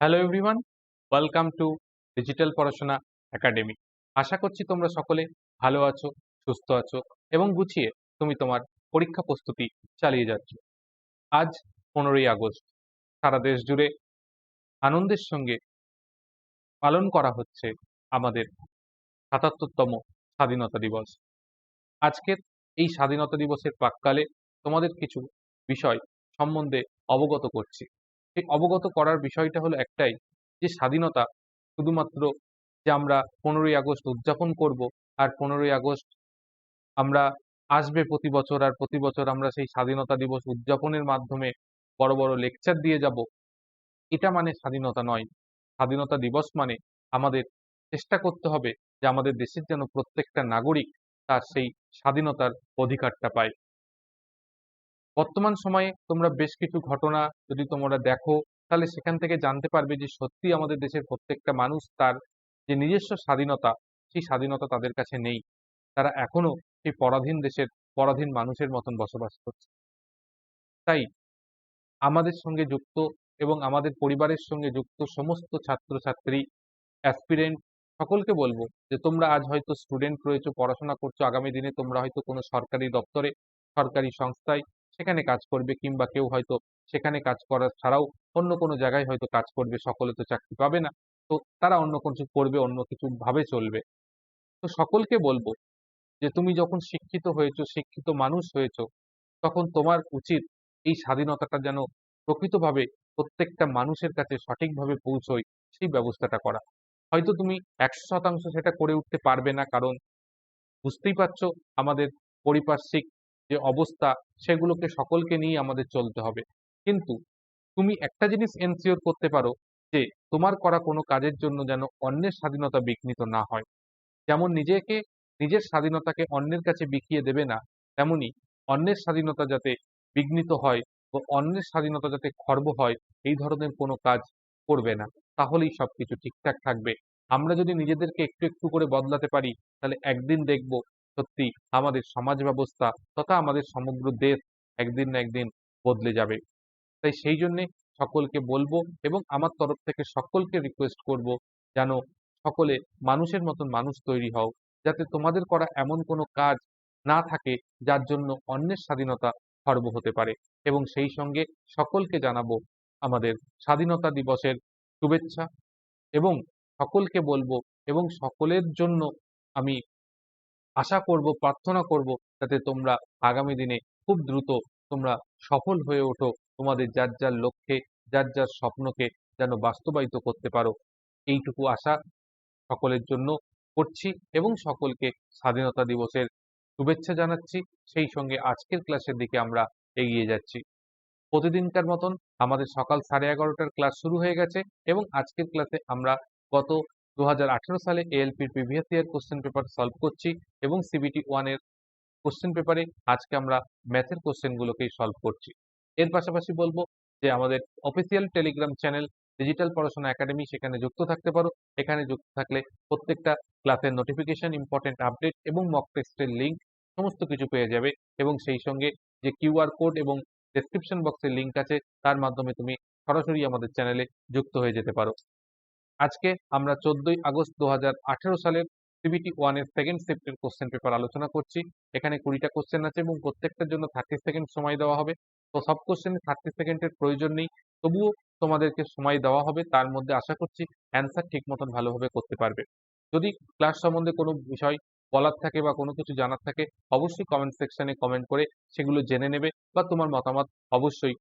Hello everyone, welcome to digital পড়াশোনা academy. আশা করছি তোমরা সকলে ভালো আছো, সুস্থ আছো এবং গুছিয়ে তুমি তোমার পরীক্ষা প্রস্তুতি চালিয়ে যাচ্ছ। আজ 15ই আগস্ট সারা দেশ জুড়ে আনন্দের সঙ্গে পালন করা হচ্ছে আমাদের ৭৭তম স্বাধীনতা দিবস। আজকের এই স্বাধীনতা দিবসের প্রাক্কালে তোমাদের কিছু বিষয় সম্বন্ধে অবগত করছি। এই অবগত করার বিষয়টা হলো একটাই, যে স্বাধীনতা শুধুমাত্র যে আমরা 15ই আগস্ট উদযাপন করব আর 15ই আগস্ট আমরা আসবে প্রতি বছর আর প্রতি বছর আমরা সেই স্বাধীনতা দিবস উদযাপনের মাধ্যমে বড় বড় লেকচার দিয়ে যাব, এটা মানে স্বাধীনতা নয়। স্বাধীনতা দিবস মানে আমাদের চেষ্টা করতে হবে যে আমাদের দেশের যেন প্রত্যেকটা নাগরিক তার সেই স্বাধীনতার অধিকারটা পায়। বর্তমান সময়ে তোমরা বেশ কিছু ঘটনা যদি তোমরা দেখো, তাহলে সেখান থেকে জানতে পারবে যে সত্যি আমাদের দেশের প্রত্যেকটা মানুষ তার যে নিজস্ব স্বাধীনতা, সেই স্বাধীনতা তাদের কাছে নেই। তারা এখনো সেই পরাধীন দেশের পরাধীন মানুষের মতন বসবাস করছে। তাই আমাদের সঙ্গে যুক্ত এবং আমাদের পরিবারের সঙ্গে যুক্ত সমস্ত ছাত্রছাত্রী, অ্যাসপিরেন্ট সকলকে বলবো যে তোমরা আজ হয়তো স্টুডেন্ট রয়েছো, পড়াশোনা করছো, আগামী দিনে তোমরা হয়তো কোনো সরকারি দপ্তরে, সরকারি সংস্থায় সেখানে কাজ করবে, কিংবা কেউ হয়তো সেখানে কাজ করার ছাড়াও অন্য কোনো জায়গায় হয়তো কাজ করবে। সকলে তো চাকরি পাবে না, তো তারা অন্য কিছু করবে, অন্য কিছু ভাবে চলবে। তো সকলকে বলবো যে তুমি যখন শিক্ষিত হয়েছো, শিক্ষিত মানুষ হয়েছো, তখন তোমার উচিত এই স্বাধীনতাটা যেন প্রকৃতভাবে প্রত্যেকটা মানুষের কাছে সঠিকভাবে পৌঁছয়, সেই ব্যবস্থাটা করা। হয়তো তুমি 100% সেটা করে উঠতে পারবে না, কারণ বুঝতেই পারছো আমাদের পারিপার্শ্বিক যে অবস্থা, সেগুলোকে সকলকে নিয়ে আমাদের চলতে হবে। কিন্তু তুমি একটা জিনিস এনশিওর করতে পারো, যে তোমার করা কোনো কাজের জন্য যেন অন্যের স্বাধীনতা বিঘ্নিত না হয়। যেমন নিজের স্বাধীনতাকে অন্যের কাছে বিকিয়ে দেবে না, তেমনি অন্যের স্বাধীনতা যাতে বিঘ্নিত হয় ও অন্যের স্বাধীনতা যাতে খর্ব হয়, এই ধরনের কোনো কাজ করবে না। তাহলেই সবকিছু ঠিকঠাক থাকবে। আমরা যদি নিজেদেরকে একটু একটু করে বদলাতে পারি, তাহলে একদিন দেখব সত্যি আমাদের সমাজ ব্যবস্থা তথা আমাদের সমগ্র দেশ একদিন না একদিন বদলে যাবে। তাই সেই জন্যে সকলকে বলবো এবং আমার তরফ থেকে সকলকে রিকোয়েস্ট করব, যেন সকলে মানুষের মতন মানুষ তৈরি হও, যাতে তোমাদের করা এমন কোনো কাজ না থাকে যার জন্য অন্যের স্বাধীনতা খর্ব হতে পারে। এবং সেই সঙ্গে সকলকে জানাবো আমাদের স্বাধীনতা দিবসের শুভেচ্ছা, এবং সকলকে বলবো এবং সকলের জন্য আমি আশা করব, প্রার্থনা করব, যাতে তোমরা আগামী দিনে খুব দ্রুত তোমরা সফল হয়ে ওঠো, তোমাদের যার যার লক্ষ্যে, যার যার স্বপ্নকে যেন বাস্তবায়িত করতে পারো। এইটুকু আশা সকলের জন্য করছি এবং সকলকে স্বাধীনতা দিবসের শুভেচ্ছা জানাচ্ছি। সেই সঙ্গে আজকের ক্লাসের দিকে আমরা এগিয়ে যাচ্ছি। প্রতিদিনকার মতন আমাদের সকাল 11:30টার ক্লাস শুরু হয়ে গেছে এবং আজকের ক্লাসে আমরা গত 2018 সালে এএলপির previous year question paper solve করছি এবং সিবিটি 1 এর কোশ্চেন পেপারে আজকে আমরা ম্যাথের কোশ্চেনগুলোকেই সলভ করছি। এর পাশাপাশি বলবো যে আমাদের অফিসিয়াল টেলিগ্রাম চ্যানেল ডিজিটাল পড়াশোনা একাডেমি, সেখানে যুক্ত থাকতে পারো। এখানে যুক্ত থাকলে প্রত্যেকটা ক্লাসের নোটিফিকেশন, ইম্পর্টেন্ট আপডেট এবং মক টেস্টের লিঙ্ক সমস্ত কিছু পেয়ে যাবে। এবং সেই সঙ্গে যে কিউআর কোড এবং ডেসক্রিপশন বক্সের লিঙ্ক আছে, তার মাধ্যমে তুমি সরাসরি আমাদের চ্যানেলে যুক্ত হয়ে যেতে পারো। আজকে আমরা 14ই আগস্ট 2018 সালের সিবিটি 1 এর সেকেন্ড শিফটের কোশ্চেন পেপার আলোচনা করছি। এখানে 20টা কোশ্চেন আছে এবং প্রত্যেকটার জন্য 30 সেকেন্ড সময় দেওয়া হবে। তো সব কোশ্চেনে 30 সেকেন্ডের প্রয়োজন নেই, তবুও তোমাদেরকে সময় দেওয়া হবে। তার মধ্যে আশা করছি অ্যান্সার ঠিক মতন ভালোভাবে করতে পারবে। যদি ক্লাস সম্বন্ধে কোনো বিষয় বলার থাকে বা কোনো কিছু জানার থাকে, অবশ্যই কমেন্ট সেকশনে কমেন্ট করে সেগুলো জেনে নেবে, বা তোমার মতামত অবশ্যই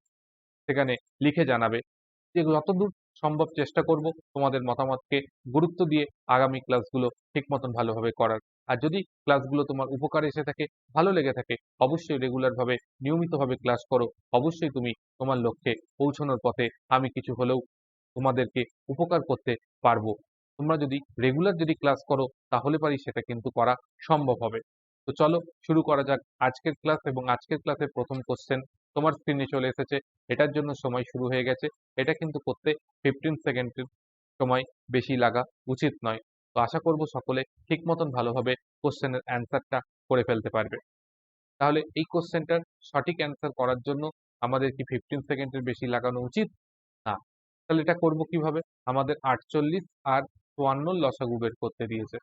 সেখানে লিখে জানাবে। যে যতদূর সম্ভব চেষ্টা করব তোমাদের মতামতকে গুরুত্ব দিয়ে আগামী ক্লাসগুলো ঠিক মতন ভালোভাবে করার। আর যদি ক্লাসগুলো তোমার উপকারে এসে থাকে, ভালো লেগে থাকে, অবশ্যই রেগুলারভাবে নিয়মিতভাবে ক্লাস করো। অবশ্যই তুমি তোমার লক্ষ্যে পৌঁছানোর পথে আমি কিছু হলেও তোমাদেরকে উপকার করতে পারবো। তোমরা যদি রেগুলার ক্লাস করো, তাহলে পারি সেটা কিন্তু করা সম্ভব হবে। তো চলো শুরু করা যাক আজকের ক্লাস। এবং আজকের ক্লাসের প্রথম কোশ্চেন তোমার স্ক্রিনে চলে এসেছে। এটার জন্য সময় শুরু হয়ে গেছে। এটা কিন্তু করতে 15 সেকেন্ডের সময় বেশি লাগা উচিত নয়। তো আশা করব সকলে ঠিক মতন ভালোভাবে কোশ্চেনের অ্যান্সারটা করে ফেলতে পারবে। তাহলে এই কোশ্চেনটার সঠিক অ্যান্সার করার জন্য আমাদের কি 15 সেকেন্ডের বেশি লাগানো উচিত? না। তাহলে এটা করব কিভাবে? আমাদের 48 আর 54 লসাগু বের করতে দিয়েছে।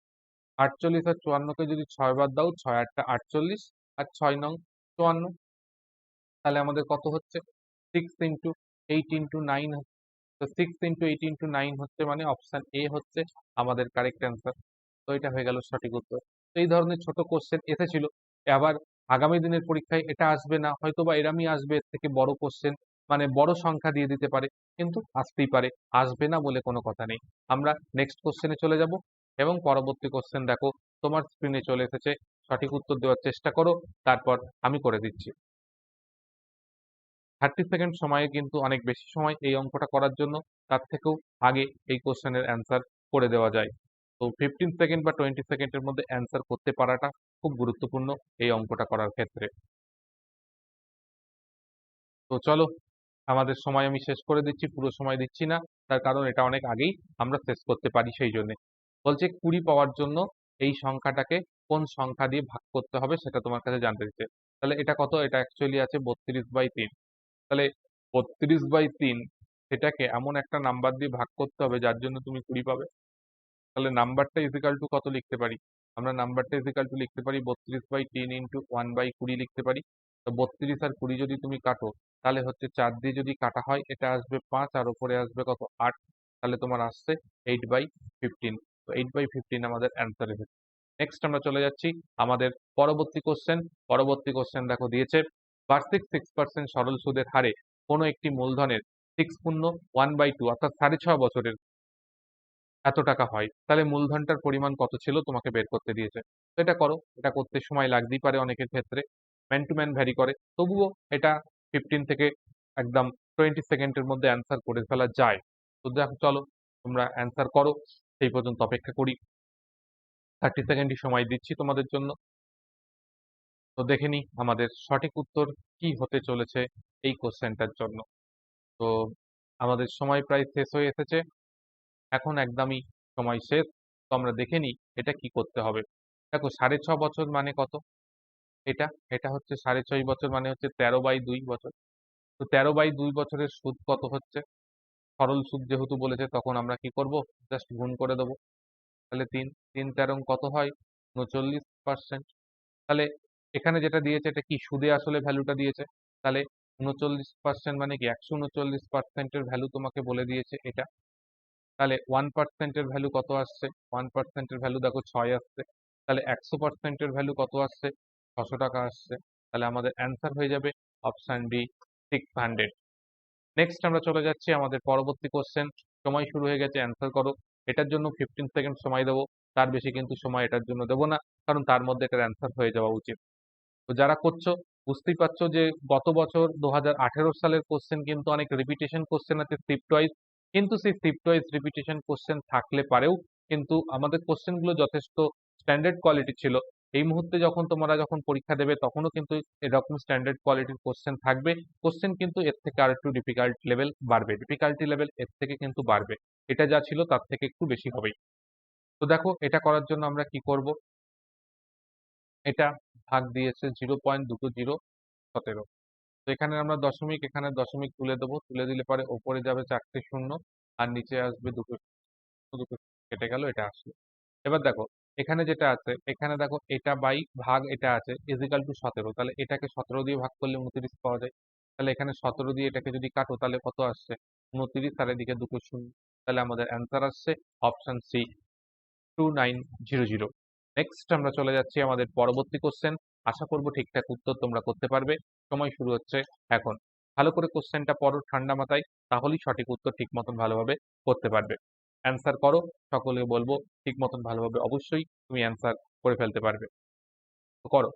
48 আর 54কে যদি 6 বার দাও, 6 8টা 48 আর 6 নং 54, তাহলে আমাদের কত হচ্ছে? 6 ইন্টু 8 ইন্টু 9। তো 6 ইন্টু 8 ইন্টু 9 হচ্ছে, মানে অপশন এ হচ্ছে আমাদের কারেক্ট অ্যান্সার। তো এটা হয়ে গেল সঠিক উত্তর। তো এই ধরনের ছোট কোশ্চেন এসেছিল। আবার আগামী দিনের পরীক্ষায় এটা আসবে না, হয়তো বা এরমই আসবে, এর থেকে বড় কোশ্চেন, মানে বড় সংখ্যা দিয়ে দিতে পারে, কিন্তু আসতেই পারে, আসবে না বলে কোনো কথা নেই। আমরা নেক্সট কোশ্চেনে চলে যাব এবং পরবর্তী কোশ্চেন দেখো তোমার স্ক্রিনে চলে এসেছে। সঠিক উত্তর দেওয়ার চেষ্টা করো, তারপর আমি করে দিচ্ছি। 30 সেকেন্ড সময়ে কিন্তু অনেক বেশি সময় এই অঙ্কটা করার জন্য, তার থেকেও আগে এই কোশ্চেনের অ্যান্সার করে দেওয়া যায়। তো 15 সেকেন্ড বা 20 সেকেন্ডের মধ্যে অ্যান্সার করতে পারাটা খুব গুরুত্বপূর্ণ এই অঙ্কটা করার ক্ষেত্রে। তো চলো, আমাদের সময় আমি শেষ করে দিচ্ছি, পুরো সময় দিচ্ছি না, তার কারণ এটা অনেক আগেই আমরা শেষ করতে পারি সেই জন্যে। বলছে 20 পাওয়ার জন্য এই সংখ্যাটাকে কোন সংখ্যা দিয়ে ভাগ করতে হবে সেটা তোমার কাছে জানতে দিচ্ছে। তাহলে এটা কত? এটা অ্যাকচুয়ালি আছে 32/3। তাহলে 32/3 সেটাকে এমন একটা নাম্বার দিয়ে ভাগ করতে হবে যার জন্য তুমি 20 পাবে। তাহলে নাম্বারটা ইজিক্যাল টু কত লিখতে পারি? আমরা নাম্বারটা ইজিক্যাল টু লিখতে পারি 32/3 ইন্টু 1/20 লিখতে পারি। তো 32 আর 20 যদি তুমি কাটো, তাহলে হচ্ছে 4 দিয়ে যদি কাটা হয় এটা আসবে 5, আর উপরে আসবে কত? 8। তাহলে তোমার আসছে 8/15। তো 8/15 আমাদের অ্যান্সার এসেছে। নেক্সট আমরা চলে যাচ্ছি আমাদের পরবর্তী কোশ্চেন। পরবর্তী কোশ্চেন দেখো দিয়েছে, বার্ষিক 6% সরল সুদের হারে কোনো একটি মূলধনের 6 × 1/2 অর্থাৎ 6.5 বছরের এত টাকা হয়, তাহলে মূলধনটার পরিমাণ কত ছিল তোমাকে বের করতে দিয়েছে। তো এটা করো, এটা করতে সময় লাগতেই পারে অনেকের ক্ষেত্রে, ম্যান টু ম্যান ভ্যারি করে, তবুও এটা 15 থেকে একদম 20 সেকেন্ডের মধ্যে অ্যান্সার করে ফেলা যায়। তো দেখো, চলো তোমরা অ্যান্সার করো, সেই পর্যন্ত অপেক্ষা করি। 30 সেকেন্ডই সময় দিচ্ছি তোমাদের জন্য। তো দেখে নিই আমাদের সঠিক উত্তর কি হতে চলেছে এই কোশ্চেনটার জন্য। তো আমাদের সময় প্রায় শেষ হয়ে এসেছে, এখন একদমই সময় শেষ। তো আমরা দেখে নিই এটা কি করতে হবে। দেখো 6.5 বছর মানে কত? এটা এটা হচ্ছে 6.5 বছর মানে হচ্ছে 13/2 বছর। তো 13/2 বছরের সুদ কত হচ্ছে? সরল সুদ যেহেতু বলেছে, তখন আমরা কি করব? জাস্ট গুণ করে দেবো। তাহলে 3 কত হয়? 39%। তাহলে এখানে যেটা দিয়েছে এটা কি সুদে আসলে ভ্যালুটা দিয়েছে? তাহলে 39% মানে কি 139% এর ভ্যালু তোমাকে বলে দিয়েছে এটা। তাহলে 1% এর ভ্যালু কত আসছে? 1% এর ভ্যালু দেখো 6 আসছে। তাহলে 100% এর ভ্যালু কত আসছে? 600 টাকা আসছে। তাহলে আমাদের অ্যান্সার হয়ে যাবে অপশন ডি, 600। নেক্সট আমরা চলে যাচ্ছি আমাদের পরবর্তী কোশ্চেন। সময় শুরু হয়ে গেছে, অ্যান্সার করো। এটার জন্য 15 সেকেন্ড সময় দেবো, তার বেশি কিন্তু সময় এটার জন্য দেবো না, কারণ তার মধ্যে এটার অ্যান্সার হয়ে যাওয়া উচিত। তো যারা করছো, বুঝতেই পারছো যে গত বছর 2018 সালের কোশ্চেন কিন্তু অনেক রিপিটেশন কোশ্চেন আছে শিফট ওয়াইজ, কিন্তু সেই শিফট ওয়াইজ রিপিটেশন কোশ্চেন থাকলে পারেও কিন্তু আমাদের কোশ্চেন গুলো যথেষ্ট স্ট্যান্ডার্ড কোয়ালিটি ছিল। এই মুহূর্তে তোমরা যখন পরীক্ষা দেবে তখনও কিন্তু এরকম স্ট্যান্ডার্ড কোয়ালিটির কোশ্চেন থাকবে। কোশ্চেন কিন্তু এর থেকে আর একটু ডিফিকাল্ট লেভেল বাড়বে, ডিফিকাল্টি লেভেল এর থেকে কিন্তু বাড়বে। এটা যা ছিল তার থেকে একটু বেশি হবেই। তো দেখো, এটা করার জন্য আমরা কি করব? এটা ভাগ দিয়েছে 0.2017। তো এখানে আমরা দশমিক, এখানে দশমিক তুলে দেবো, তুলে দিলে পরে ওপরে যাবে 4টে শূন্য, আর নিচে আসবে দুটো দুটো কেটে গেল, এটা আসলো। এবার দেখো এখানে যেটা আছে, এখানে দেখো এটা বাই ভাগ এটা আছে ইজিক্যাল টু 17। তাহলে এটাকে 17 দিয়ে ভাগ করলে 29 পাওয়া যায়। তাহলে এখানে 17 দিয়ে এটাকে যদি কাটো তাহলে কত আসছে? 29, আর এদিকে দুটো শূন্য। তাহলে আমাদের অ্যান্সার আসছে অপশন সি, 2900। নেক্সট আমরা চলে যাচ্ছি আমাদের পরবর্তী কোশ্চেন। আশা করব ঠিকঠাক উত্তর তোমরা করতে পারবে। সময় শুরু হচ্ছে এখন। ভালো করে কোশ্চেনটা পড়ো ঠান্ডা মাথায়, তাহলেই সঠিক উত্তর ঠিক মতন ভালোভাবে করতে পারবে। অ্যান্সার করো, সকলে বলবো ঠিক মতন ভালোভাবে অবশ্যই তুমি অ্যান্সার করে ফেলতে পারবে। তো করো।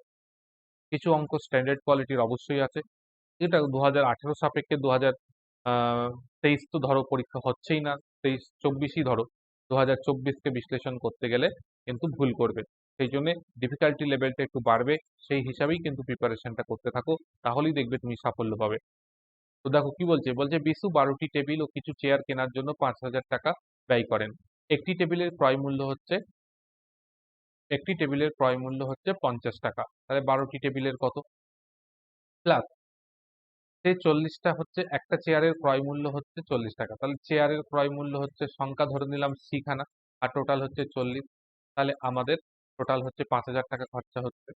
কিছু অঙ্ক স্ট্যান্ডার্ড কোয়ালিটির অবশ্যই আছে, এটা 2018 সাপেক্ষে 2023 তো ধরো পরীক্ষা হচ্ছেই না, 23-24ই ধরো। 2024কে বিশ্লেষণ করতে গেলে কিন্তু ভুল করবে, সেই জন্য ডিফিকাল্টি লেভেলটা একটু বাড়বে, সেই হিসাবেই কিন্তু প্রিপারেশনটা করতে থাকো, তাহলেই দেখবে তুমি সাফল্য পাবে। তো দেখো কি বলছে, বলছে বিশু 12টি টেবিল ও কিছু চেয়ার কেনার জন্য 5,000 টাকা ব্যয় করেন। একটি টেবিলের ক্রয় মূল্য হচ্ছে একটি টেবিলের ক্রয় মূল্য হচ্ছে 50 টাকা। তাহলে 12টি টেবিলের কত? প্লাস সেই 40টা হচ্ছে একটা চেয়ারের ক্রয় মূল্য হচ্ছে 40 টাকা। তাহলে চেয়ারের ক্রয় মূল্য হচ্ছে সংখ্যা ধরে নিলাম C খানা, আর টোটাল হচ্ছে 40। তাহলে আমাদের টোটাল হচ্ছে 5,000 টাকা খরচা হচ্ছে।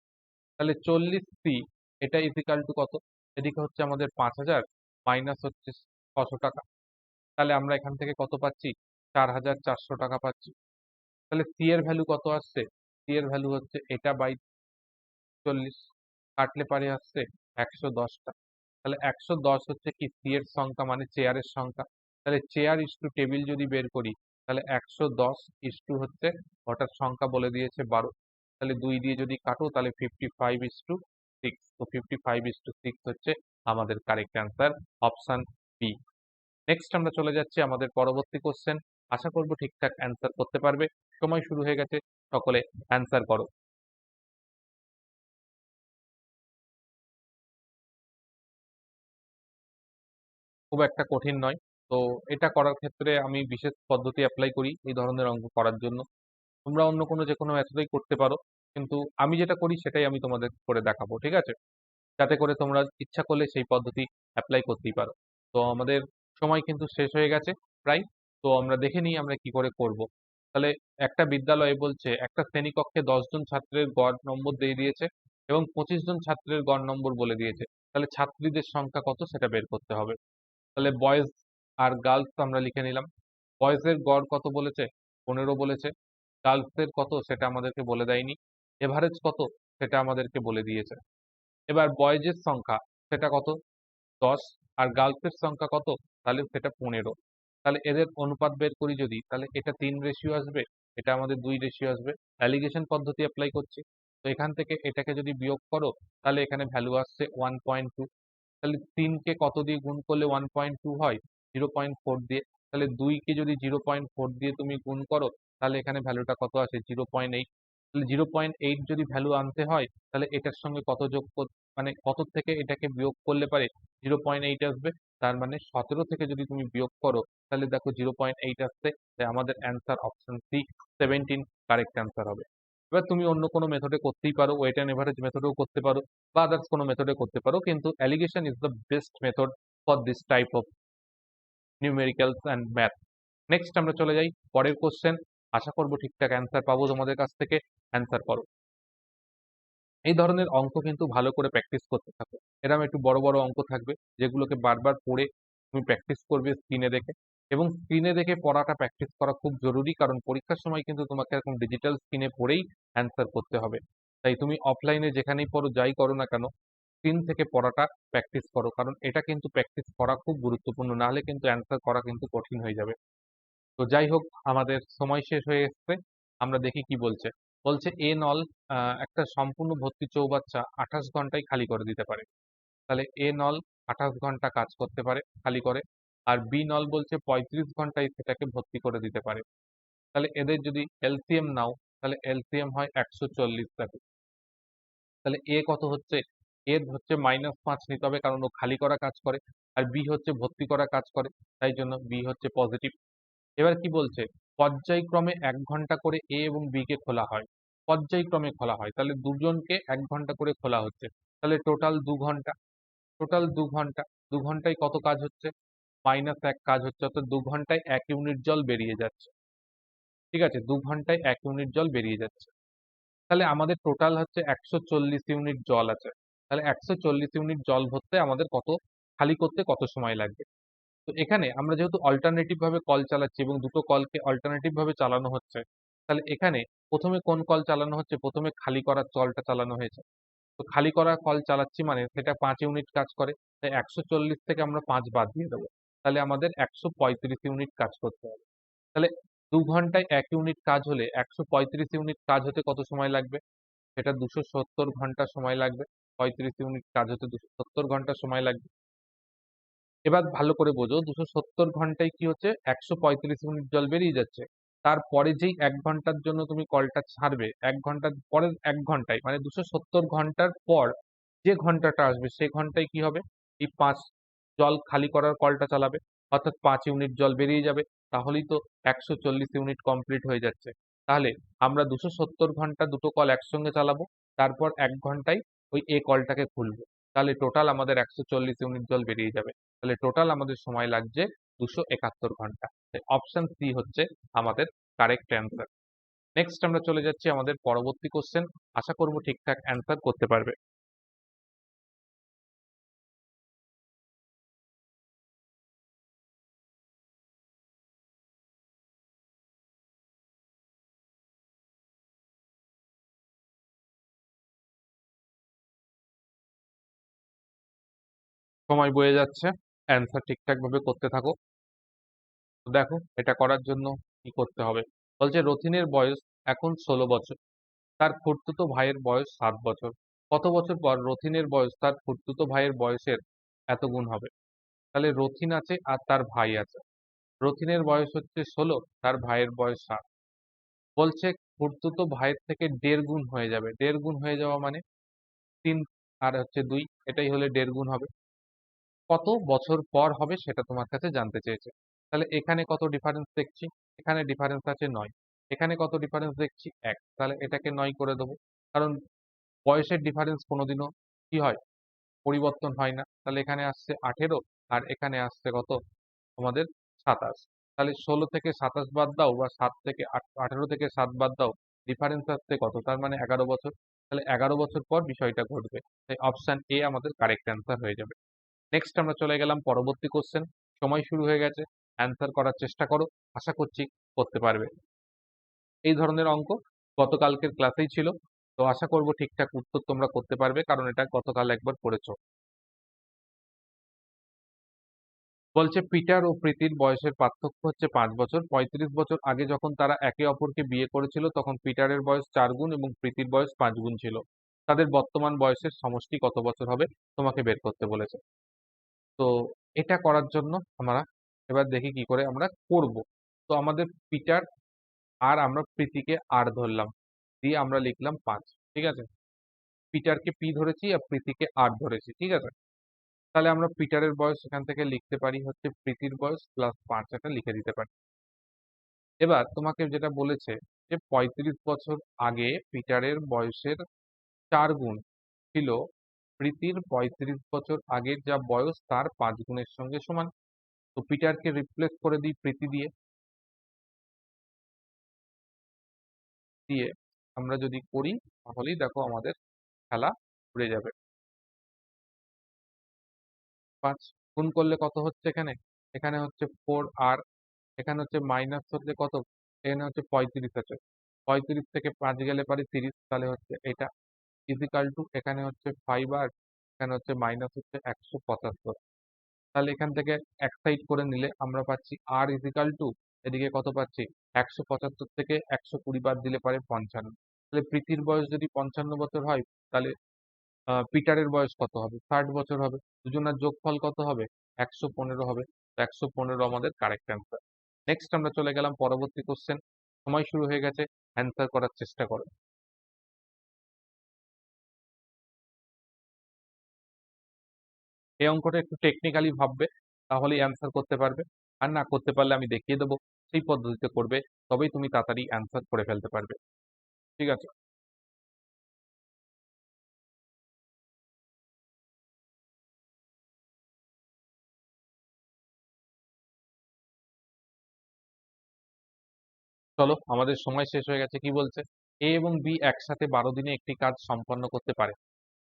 তাহলে 40C এটা ইজিক্যাল টু কত? এদিকে হচ্ছে আমাদের 5,000 মাইনাস হচ্ছে 600 টাকা। তাহলে আমরা এখান থেকে কত পাচ্ছি? 4,400 টাকা পাচ্ছি। তাহলে সি এর ভ্যালু কত আসছে? সি এর ভ্যালু হচ্ছে এটা বাই 40, কাটলে পারে আসছে 110টা। তাহলে 110 হচ্ছে কি সি এর সংখ্যা, মানে চেয়ারের সংখ্যা। তাহলে চেয়ার ইস্টু টেবিল যদি বের করি, তাহলে 110 ইস্টু হচ্ছে ওটার সংখ্যা বলে দিয়েছে 12। তাহলে 2 দিয়ে যদি কাটো তাহলে 55:6। তো 55:6 হচ্ছে আমাদের correct answer, option B. Next আমরা চলে যাচ্ছি আমাদের পরবর্তী কোশ্চেন। আশা করব ঠিকঠাক অ্যান্সার করতে পারবে। সময় শুরু হয়ে গেছে, সকলে অ্যান্সার করো। খুব একটা কঠিন নয়। তো এটা করার ক্ষেত্রে আমি বিশেষ পদ্ধতি অ্যাপ্লাই করি এই ধরনের অঙ্ক করার জন্য। তোমরা অন্য কোনো যে কোনো মেথডেই করতে পারো, কিন্তু আমি যেটা করি সেটাই আমি তোমাদের করে দেখাবো, ঠিক আছে? যাতে করে তোমরা ইচ্ছা করলে সেই পদ্ধতি অ্যাপ্লাই করতেই পারো। তো আমাদের সময় কিন্তু শেষ হয়ে গেছে প্রায়। তো আমরা দেখে নিই আমরা কি করে করব। তাহলে একটা বিদ্যালয়ে বলছে একটা শ্রেণীকক্ষে 10 জন ছাত্রের গড় নম্বর দিয়ে দিয়েছে এবং 25 জন ছাত্রের গড় নম্বর বলে দিয়েছে। তাহলে ছাত্রীদের সংখ্যা কত সেটা বের করতে হবে। তাহলে বয়েজ আর গার্লস আমরা লিখে নিলাম। বয়েজের গড় কত বলেছে? 15 বলেছে। গার্লসের কত সেটা আমাদেরকে বলে দেয়নি। এভারেজ কত সেটা আমাদেরকে বলে দিয়েছে। এবার বয়েজের সংখ্যা সেটা কত? 10। আর গার্লসের সংখ্যা কত? তাহলে সেটা 15। তাহলে এদের অনুপাত বের করি যদি, তাহলে এটা 3 রেশিও আসবে, এটা আমাদের 2 রেশিও আসবে। অ্যালিগেশন পদ্ধতি অ্যাপ্লাই করছি। তো এখান থেকে এটাকে যদি বিয়োগ করো তাহলে এখানে ভ্যালু আসছে 1.2। তাহলে 3কে কত দিয়ে গুণ করলে 1.2 হয়? 0.4 দিয়ে। তাহলে 2কে যদি 0.4 দিয়ে তুমি গুণ করো তাহলে এখানে ভ্যালুটা কত আসে? 0.8। তাহলে 0.8 যদি ভ্যালু আনতে হয় তাহলে এটার সঙ্গে কত মানে কত থেকে এটাকে বিয়োগ করলে পারে 0.8 আসবে। তার মানে 17 থেকে যদি তুমি বিয়োগ করো তাহলে দেখো 0.8 আসছে। তাই আমাদের answer option C, 17 correct answer হবে। এবার তুমি অন্য কোনো মেথডে করতেই পারো, ওয়েট অ্যান্ড এভারেজ মেথডেও করতে পারো, বা আদার্স কোনো মেথডে করতে পারো, কিন্তু allegation is the best method for this type of numericals and math. Next আমরা চলে যাই পরের কোশ্চেন। আশা করবো ঠিকঠাক অ্যান্সার পাবো তোমাদের কাছ থেকে। অ্যান্সার করো। এই ধরনের অঙ্ক কিন্তু ভালো করে প্র্যাকটিস করতে থাকো। এরকম একটু বড় বড় অঙ্ক থাকবে যেগুলোকে বারবার পড়ে তুমি প্র্যাকটিস করবে স্ক্রিনে দেখে, এবং স্ক্রিনে দেখে পড়াটা প্র্যাকটিস করা খুব জরুরি, কারণ পরীক্ষার সময় কিন্তু তোমাকে এরকম ডিজিটাল স্ক্রিনে পড়েই অ্যান্সার করতে হবে। তাই তুমি অফলাইনে যেখানেই পড়ো, যাই করো না কেন, স্ক্রিন থেকে পড়াটা প্র্যাকটিস করো, কারণ এটা কিন্তু প্র্যাকটিস করা খুব গুরুত্বপূর্ণ, নাহলে কিন্তু অ্যান্সার করা কিন্তু কঠিন হয়ে যাবে। তো যাই হোক, আমাদের সময় শেষ হয়ে এসছে। আমরা দেখি কি বলছে। বলছে এ নল একটা সম্পূর্ণ ভর্তি চৌবাচ্চা 28 ঘন্টায় খালি করে দিতে পারে। তাহলে এ নল 28 ঘন্টা কাজ করতে পারে খালি করে, আর বি নল বলছে 35 ঘন্টায় সেটাকে ভর্তি করে দিতে পারে। তাহলে এদের যদি এলসিএম নাও তাহলে এলসিএম হয় 140 থাকে। তাহলে এ কত হচ্ছে? এর হচ্ছে -5 নিতে হবে, কারণ ও খালি করা কাজ করে, আর বি হচ্ছে ভর্তি করা কাজ করে, তাই জন্য বি হচ্ছে পজিটিভ। এবার কি বলছে? পর্যায়ক্রমে 1 ঘন্টা করে এ এবং বি কে খোলা হয়। পর্যায়ক্রমে খোলা হয়, তাহলে দুজনকে 1 ঘন্টা করে খোলা হচ্ছে। তাহলে টোটাল 2 ঘন্টা। টোটাল 2 ঘন্টা। 2 ঘন্টায় কত কাজ হচ্ছে? -1 কাজ হচ্ছে, অর্থাৎ 2 ঘন্টায় 1 ইউনিট জল বেরিয়ে যাচ্ছে। ঠিক আছে, 2 ঘন্টায় 1 ইউনিট জল বেরিয়ে যাচ্ছে। তাহলে আমাদের টোটাল হচ্ছে 140 ইউনিট জল আছে। তাহলে 140 ইউনিট জল ভরতে আমাদের কত, খালি করতে কত সময় লাগবে? তো এখানে আমরা যেহেতু অল্টারনেটিভ ভাবে কল চালাচ্ছি এবং দুটো কলকে অল্টারনেটিভ ভাবে চালানো হচ্ছে, তাহলে এখানে প্রথমে কোন কল চালানো হচ্ছে? প্রথমে খালি করার কলটা চালানো হয়েছে। তো খালি করা কল চালাচ্ছি মানে সেটা 5 ইউনিট কাজ করে। তাই 140 থেকে আমরা 5 বাদ দিয়ে দেবো। তাহলে আমাদের 135 ইউনিট কাজ করতে হবে। তাহলে 2 ঘন্টায় 1 ইউনিট কাজ হলে 135 ইউনিট কাজ হতে কত সময় লাগবে? সেটা 270 ঘন্টা সময় লাগবে। 35 ইউনিট কাজ হতে 270 ঘন্টা সময় লাগবে। এবার ভালো করে বোঝো, 270 ঘন্টায় কি হচ্ছে? 135 ইউনিট জল বেরিয়ে যাচ্ছে। তারপরে যেই 1 ঘন্টার জন্য তুমি কলটা ছাড়বে, 1 ঘন্টার পরের 1 ঘন্টায়, মানে 270 ঘন্টার পর যে ঘন্টাটা আসবে সে ঘন্টায় কি হবে? এই 5 জল খালি করার কলটা চালাবে, অর্থাৎ 5 ইউনিট জল বেরিয়ে যাবে। তাহলেই তো 140 ইউনিট কমপ্লিট হয়ে যাচ্ছে। তাহলে আমরা 270 ঘন্টা দুটো কল একসঙ্গে চালাবো, তারপর 1 ঘন্টায় ওই এ কলটাকে খুলবো। তাহলে টোটাল আমাদের 140 ইউনিট জল বেরিয়ে যাবে। তাহলে টোটাল আমাদের সময় লাগছে 271 ঘন্টা। অপশন সি হচ্ছে আমাদের কারেক্ট অ্যান্সার। নেক্সট আমরা চলে যাচ্ছি আমাদের পরবর্তী কোশ্চেন। আশা করব ঠিকঠাক অ্যান্সার করতে পারবে। সময় বয়ে যাচ্ছে, অ্যান্সার ঠিকঠাক ভাবে করতে থাকো। তো দেখো এটা করার জন্য কি করতে হবে। বলছে রথিনের বয়স এখন 16 বছর, তার খুড়তুতো ভাইয়ের বয়স 7 বছর। কত বছর পর রথিনের বয়স তার খুড়তুতো ভাইয়ের বয়সের এত গুণ হবে? তাহলে রথিন আছে আর তার ভাই আছে। রথিনের বয়স হচ্ছে 16, তার ভাইয়ের বয়স 7। বলছে খুড়তুতো ভাইয়ের থেকে 1.5 গুণ হয়ে যাবে। 1.5 গুণ হয়ে যাওয়া মানে 3 আর হচ্ছে 2, এটাই হলে 1.5 গুণ হবে। কত বছর পর হবে সেটা তোমার কাছে জানতে চেয়েছে। তাহলে এখানে কত ডিফারেন্স দেখছি? এখানে ডিফারেন্স আছে 9। এখানে কত ডিফারেন্স দেখছি? 1। তাহলে এটাকে 9 করে দেবো। কারণ বয়সের ডিফারেন্স কোনোদিনও কি হয়? পরিবর্তন হয় না। তাহলে এখানে আসছে 18 আর এখানে আসছে কত? আমাদের 27। তাহলে 16 থেকে 27 বাদ দাও বা 7 থেকে 18 থেকে 7 বাদ দাও, ডিফারেন্স আসছে কত? তার মানে 11 বছর। তাহলে 11 বছর পর বিষয়টা ঘটবে। তাই অপশন এ আমাদের কারেক্ট অ্যান্সার হয়ে যাবে। নেক্সট আমরা চলে গেলাম পরবর্তী কোশ্চেন। সময় শুরু হয়ে গেছে, অ্যান্সার করার চেষ্টা করো। আশা করছি করতে পারবে। এই ধরনের অঙ্ক গতকালকের ক্লাসেই ছিল, তো আশা করব ঠিকঠাক উত্তর তোমরা করতে পারবে, কারণ এটা গতকাল একবার করেছো। বলছে পিটার ও প্রীতির বয়সের পার্থক্য হচ্ছে 5 বছর। 35 বছর আগে যখন তারা একে অপরকে বিয়ে করেছিল তখন পিটারের বয়স 4 গুণ এবং প্রীতির বয়স 5 গুণ ছিল। তাদের বর্তমান বয়সের সমষ্টি কত বছর হবে তোমাকে বের করতে বলেছে। তো এটা করার জন্য আমরা এবার দেখি কি করে আমরা করব। তো আমাদের পিটার আর আমরা প্রীতিকে আর ধরলাম, দিয়ে আমরা লিখলাম 5। ঠিক আছে, পিটারকে পি ধরেছি আর প্রীতিকে আর ধরেছি। ঠিক আছে, তাহলে আমরা পিটারের বয়স এখান থেকে লিখতে পারি হচ্ছে প্রীতির বয়স প্লাস 5, এটা লিখে দিতে পারি। এবার তোমাকে যেটা বলেছে যে 35 বছর আগে পিটারের বয়সের 4 গুণ ছিল প্রীতির 35 বছর আগের যা বয়স তার 5 গুণের সঙ্গে সমান। তো পিটারকে রিপ্লেস করে দিই প্রীতি দিয়ে। দিয়ে আমরা যদি করি তাহলেই দেখো আমাদের খেলা উড়ে যাবে। 5 গুণ করলে কত হচ্ছে এখানে? এখানে হচ্ছে 4 আর এখানে হচ্ছে মাইনাস হচ্ছে কত? এখানে হচ্ছে 35 আছে। 35 থেকে 5 গেলে পারে 30, তাহলে হচ্ছে এটা ইজিক্যাল টু এখানে হচ্ছে 5 আর এখানে হচ্ছে মাইনাস হচ্ছে 175। তাহলে এখান থেকে এক সাইড করে নিলে আমরা পাচ্ছি আর ইজিক্যাল টু এদিকে কত পাচ্ছি? 175 থেকে 120 বাদ দিলে পারে 55। তাহলে প্রীতির বয়স যদি 55 বছর হয় তাহলে পিটারের বয়স কত হবে? 60 বছর হবে। দুজনের যোগফল কত হবে? 115 হবে। তো 115 আমাদের কারেক্ট অ্যান্সার। নেক্সট আমরা চলে গেলাম পরবর্তী কোশ্চেন। সময় শুরু হয়ে গেছে, অ্যান্সার করার চেষ্টা করো। এই অঙ্কটা একটু টেকনিক্যালি ভাববে, তাহলেই অ্যান্সার করতে পারবে। আর না করতে পারলে আমি দেখিয়ে দেবো, সেই পদ্ধতিতে করবে, তবেই তুমি তাড়াতাড়ি অ্যান্সার করে ফেলতে পারবে। ঠিক আছে, চলো আমাদের সময় শেষ হয়ে গেছে। কি বলছে? এ এবং বি একসাথে 12 দিনে একটি কাজ সম্পন্ন করতে পারে।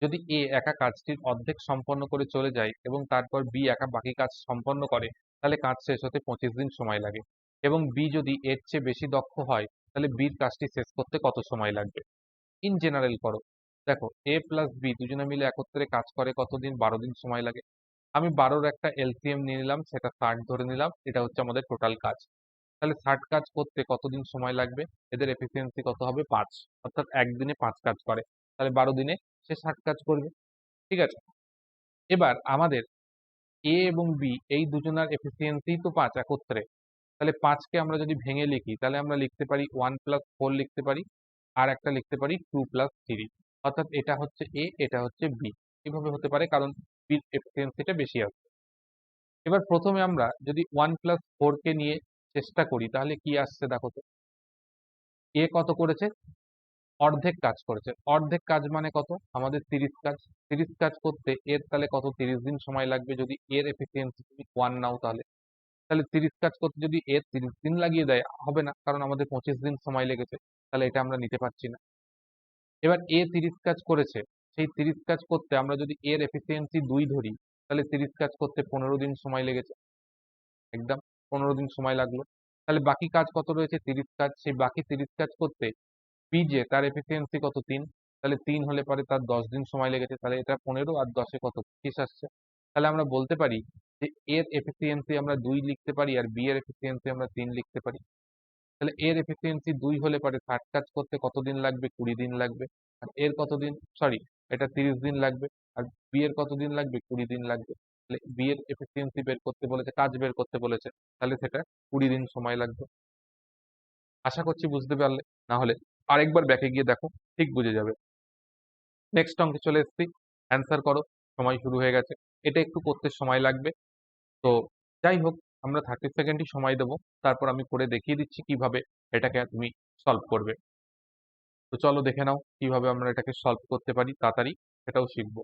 যদি এ একা কাজটির অর্ধেক সম্পন্ন করে চলে যায় এবং তারপর বি একা বাকি কাজ সম্পন্ন করে, তাহলে কাজ শেষ হতে 25 দিন সময় লাগে। এবং বি যদি এর চেয়ে বেশি দক্ষ হয় তাহলে বির কাজটি শেষ করতে কত সময় লাগবে? ইন জেনারেল করো। দেখো এ প্লাস বি দুজনে মিলে একত্রে কাজ করে কতদিন? 12 দিন সময় লাগে। আমি 12-র একটা এলসিএম নিয়ে নিলাম, সেটা 60 ধরে নিলাম, এটা হচ্ছে আমাদের টোটাল কাজ। তাহলে 60 কাজ করতে কতদিন সময় লাগবে? এদের এফিসিয়েন্সি কত হবে? 5। অর্থাৎ একদিনে 5 কাজ করে, তাহলে 12 দিনে সে 60 কাজ করবে। ঠিক আছে, এবার আমাদের এ এবং বি এই দুজনার এফিসিয়েন্সি তো 5 একত্রে। তাহলে 5কে আমরা যদি ভেঙে লিখি তাহলে আমরা লিখতে পারি 1 প্লাস 4 লিখতে পারি, আর একটা লিখতে পারি 2 প্লাস 3। অর্থাৎ এটা হচ্ছে এ, এটা হচ্ছে বি। কিভাবে হতে পারে? কারণ বির এফিসিয়েন্সিটা বেশি আছে। এবার প্রথমে আমরা যদি 1 প্লাস 4 কে নিয়ে চেষ্টা করি তাহলে কি আসছে দেখো তো। এ কত করেছে? অর্ধেক কাজ করেছে। অর্ধেক কাজ মানে কত? আমাদের 30 কাজ। 30 কাজ করতে এর তাহলে কত 30 দিন সময় লাগবে, যদি এর এফিসিয়েন্সি তুমি 1 নাও তাহলে। তাহলে 30 কাজ করতে যদি এর 30 দিন লাগিয়ে দেয়, হবে না, কারণ আমাদের 25 দিন সময় লেগেছে। তাহলে এটা আমরা নিতে পারছি না। এবার এ 30 কাজ করেছে, সেই 30 কাজ করতে আমরা যদি এর এফিসিয়েন্সি 2 ধরি, তাহলে 30 কাজ করতে 15 দিন সময় লেগেছে। একদম 15 দিন সময় লাগলো। তাহলে বাকি কাজ কত রয়েছে? 30 কাজ। সেই বাকি 30 কাজ করতে পি যে তার এফিসিয়েন্সি কত? 3। তাহলে 3 হলে পরে তার 10 দিন সময় লেগেছে। তাহলে এটা 15 আর 10 এ কত? 25 আসছে। তাহলে আমরা বলতে পারি যে এর এফিসিয়েন্সি আমরা 2 লিখতে পারি আর বি এর এফিসিয়েন্সি আমরা 3 লিখতে পারি। তাহলে এর এফিসিয়েন্সি 2 হলে পরে 60 কাজ করতে কত দিন লাগবে? 20 দিন লাগবে। আর এর কত দিন? সরি, এটা 30 দিন লাগবে। আর বি এর কত দিন লাগবে? 20 দিন লাগবে। তাহলে বি এর এফিসিয়েন্সি বের করতে বলেছে, কাজ বের করতে বলেছে, তাহলে সেটা 20 দিন সময় লাগবে। আশা করছি বুঝতে পারলে। না হলে আরেকবার ব্যাকে গিয়ে দেখো, ঠিক বুঝে যাবে। নেক্সট অঙ্কে চলে এসেছি, অ্যান্সার করো। সময় শুরু হয়ে গেছে। এটা একটু করতে সময় লাগবে। তো যাই হোক, আমরা 30 সেকেন্ডই সময় দেবো, তারপর আমি করে দেখিয়ে দিচ্ছি কিভাবে এটাকে তুমি সলভ করবে। তো চলো দেখে নাও কিভাবে আমরা এটাকে সলভ করতে পারি তাড়াতাড়ি, সেটাও শিখবো।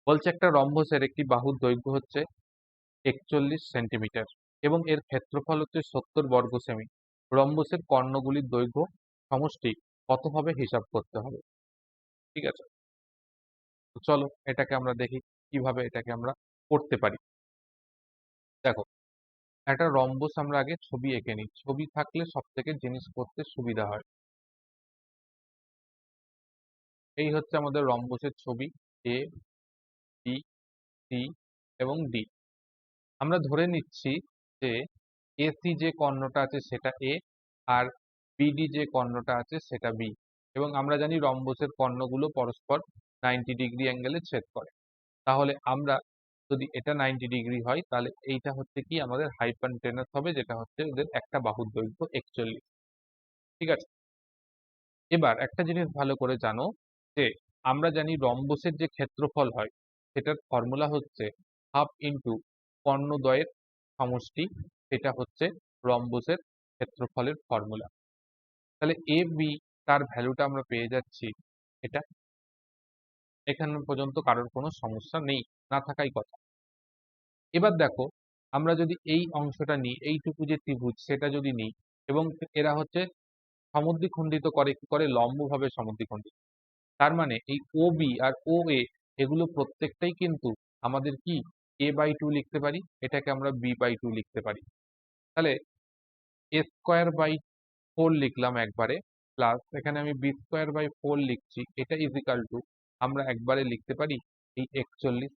বলছে একটা রম্বসের একটি বাহুর দৈর্ঘ্য হচ্ছে 41 সেন্টিমিটার এবং এর ক্ষেত্রফল হচ্ছে 70 বর্গ সেমি। রম্বসের কর্ণগুলির দৈর্ঘ্য সমষ্টি কত হবে হিসাব করতে হবে। ঠিক আছে, তো চলো এটাকে আমরা দেখি কিভাবে এটাকে আমরা করতে পারি। দেখো, একটা রম্বস আমরা আগে ছবি এঁকে নিই। ছবি থাকলে সব থেকে জিনিস করতে সুবিধা হয়। এই হচ্ছে আমাদের রম্বসের ছবি, এ, বি, সি এবং ডি। আমরা ধরে নিচ্ছি যে এসি যে কর্ণটা আছে সেটা এ, আর বিডি যে কর্ণটা আছে সেটা বি। এবং আমরা জানি রম্বসের কর্ণগুলো পরস্পর 90 ডিগ্রি অ্যাঙ্গেলে ছেদ করে। তাহলে আমরা যদি এটা 90 ডিগ্রি হয়, তাহলে এইটা হচ্ছে কি আমাদের হাইপোটেনাস হবে, যেটা হচ্ছে ওদের একটা বাহুর দৈর্ঘ্য 41। ঠিক আছে, এবার একটা জিনিস ভালো করে জানো যে আমরা জানি রম্বসের যে ক্ষেত্রফল হয় সেটার ফর্মুলা হচ্ছে হাফ ইন্টু কর্ণদ্বয়ের সমষ্টি। সেটা হচ্ছে রম্বসের ক্ষেত্রফলের ফর্মুলা। তাহলে এ বি তার ভ্যালুটা আমরা পেয়ে যাচ্ছি এটা। এখান পর্যন্ত কারোর কোনো সমস্যা নেই, না থাকাই কথা। এবার দেখো, আমরা যদি এই অংশটা নিই, এইটুকু যে ত্রিভুজ সেটা যদি নিই, এবং এরা হচ্ছে সমদ্বিখণ্ডিত করে কি করে? লম্বভাবে সমদ্বিখণ্ডিত। তার মানে এই ও বি আর ও এ, এগুলো প্রত্যেকটাই কিন্তু আমাদের কি a/2 লিখতে পারি, এটাকে আমরা b/2 লিখতে পারি। তাহলে a²/4 লিখলাম একবারে, প্লাস এখানে আমি b²/4 লিখছি, এটা ইজিক্যাল টু আমরা একবারে লিখতে পারি এই 41।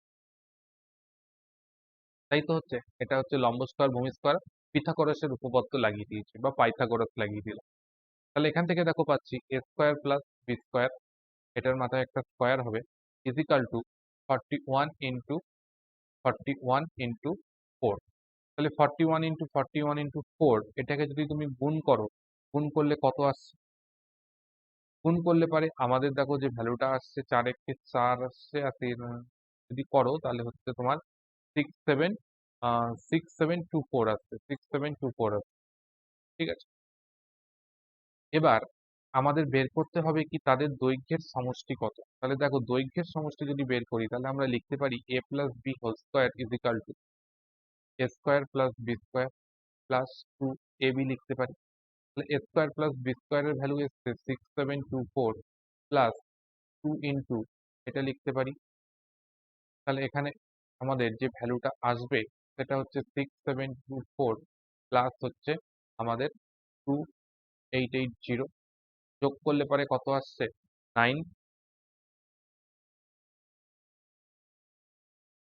তাই তো হচ্ছে, এটা হচ্ছে লম্ব স্কয়ার ভূমি স্কয়ার, পিথাগোরাসের উপপাদ্য লাগিয়ে দিয়েছি বা পাইথাগোরাস লাগিয়ে দিলাম। তাহলে এখান থেকে দেখো পাচ্ছি a² প্লাস b², এটার মাথায় একটা স্কয়ার হবে, ইজিক্যাল টু 41 ইন্টু 41 ইন্টু 4। তাহলে 41 ইন্টু 41 ইন্টু 4, এটাকে যদি তুমি গুণ করো, গুণ করলে কত আসছে? গুণ করলে পারে আমাদের দেখো যে ভ্যালুটা আসছে 4 এককে 4 আসছে, আর যদি করো তাহলে হচ্ছে তোমার 6724 আসছে, 6724 আসছে। ঠিক আছে, এবার আমাদের বের করতে হবে কি তাদের দৈর্ঘ্যের সমষ্টি কত। তাহলে দেখো, দৈর্ঘ্যের সমষ্টি যদি বের করি তাহলে আমরা লিখতে পারি a plus B whole square equal to a² plus b² plus 2ab লিখতে পারি। তাহলে a² প্লাস b² এর ভ্যালু এসছে 6724 প্লাস 2 ইন্টু এটা লিখতে পারি। তাহলে এখানে আমাদের যে ভ্যালুটা আসবে সেটা হচ্ছে 6724 প্লাস হচ্ছে আমাদের 2880, যোগ করলে পরে কত আসছে? 9।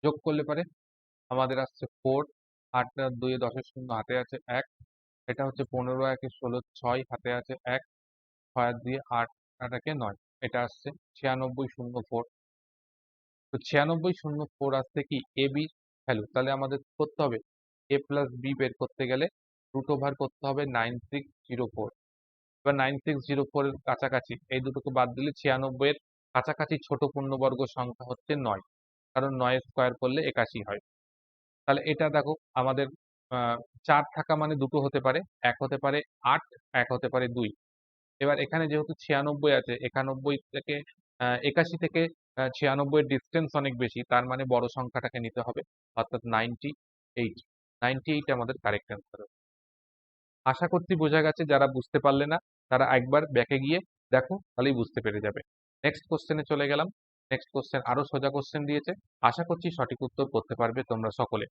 যোগ করলে পরে আমাদের আসছে 4, 8 আর 2 এ 10 এর শূন্য, হাতে আছে 1। এটা হচ্ছে 15 একে 16, 6 হাতে আছে 1, 6 আর 2 8, 8 একে 9, এটা আসছে 9604। তো 9604 আসছে কি এ বি ভ্যালু। তাহলে আমাদের কি করতে হবে? এ প্লাস বি বের করতে গেলে রুট ওভার করতে হবে 9604। এবার 9604 এর কাছাকাছি এই দুটোকে বাদ দিলে 96 এর কাছাকাছি ছোট পূর্ণবর্গ সংখ্যা হচ্ছে 9, কারণ 9 স্কোয়ার করলে 81 হয়। তাহলে এটা দেখো আমাদের 4 থাকা মানে দুটো হতে পারে, এক হতে পারে 8, এক হতে পারে 2। এবার এখানে যেহেতু 96 আছে, 91 থেকে 81 থেকে 96 এর ডিস্টেন্স অনেক বেশি, তার মানে বড় সংখ্যাটাকে নিতে হবে, অর্থাৎ 98। 98 আমাদের কারেক্ট অ্যান্সার। আশা করছি বোঝা গেছে। যারা বুঝতে পারলে না তারা একবার ব্যাকে গিয়ে দেখো, তাহলেই বুঝতে পেরে যাবে। নেক্সট কোশ্চেনে চলে গেলাম। নেক্সট কোশ্চেন আরো সোজা কোশ্চেন দিয়েছে, আশা করছি সঠিক উত্তর করতে পারবে তোমরা সকলে।